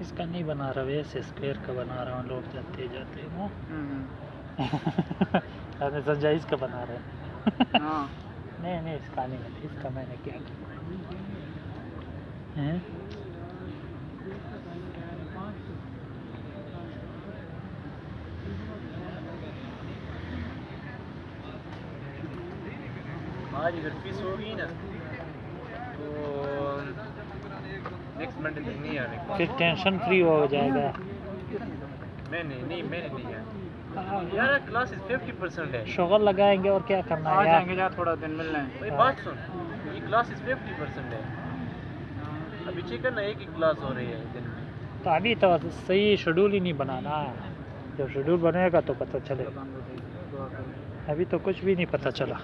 इसका नहीं बना रहा, वैसे स्क्वायर का बना रहा हूँ, लोग जाते जाते हैं अरे संजय इसका बना रहे हैं नहीं नहीं इसका नहीं, इसका मैंने क्या है आज अगर फीस होगी ना तो नेक्स्ट मंडे तक नहीं आने फिर टेंशन फ्री हो जाएगा। मैंने नहीं यार क्लासेस 50% है। शुगर लगाएंगे और क्या करना है यार, जाएंगे जा थोड़ा दिन मिलना है। भाई बात सुन, ये क्लासेस 50% है, अभी चिकन ना एक ही क्लास हो रही है दिन में। तो अभी तो सही शेड्यूल ही नहीं बनाना, जब शेड्यूल बनेगा तो पता चलेगा, अभी तो कुछ भी नहीं पता चला।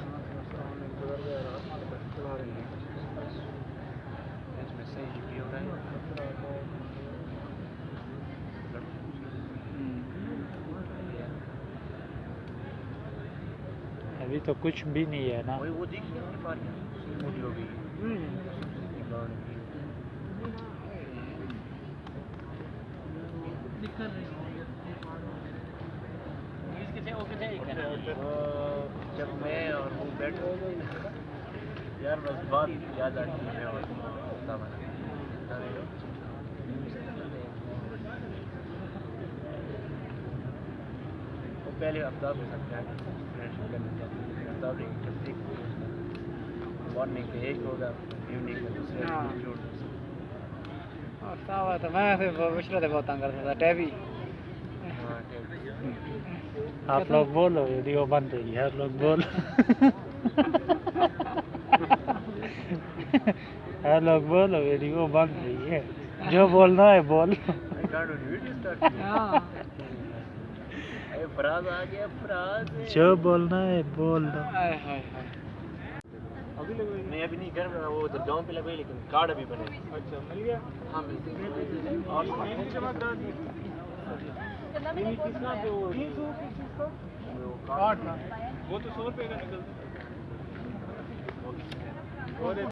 अभी तो कुछ भी नहीं है ना। वो देखिए अपनी पार्टी मोटी हो गई। जब मैं और वो बैठो यार बस बात याद आती है, मैं और वो पहले आफ्ताब के साथ फ्रेंडशिप करना चाहते थे। आफ्ताब एक मॉर्निंग पे एक होगा, इवनिंग में दूसरे जोड़। और सावा तो मैं फिर मुश्किल से बहुत तंग करता था टैबी। आप लोग बोलो, वीडियो बन रही है, आप लोग बोलो आप लोग बोलो, वीडियो बन रही है, जो बोलना है बोलो। फराज आ गया, फराज जो बोलना है बोल दो। नहीं अभी नहीं, घर में वो दरगाहों पे लगे, लेकिन कार्ड अभी बने। अच्छा मिल गया? हाँ मिल गया। और वो तो 100 रुपये का निकलता है।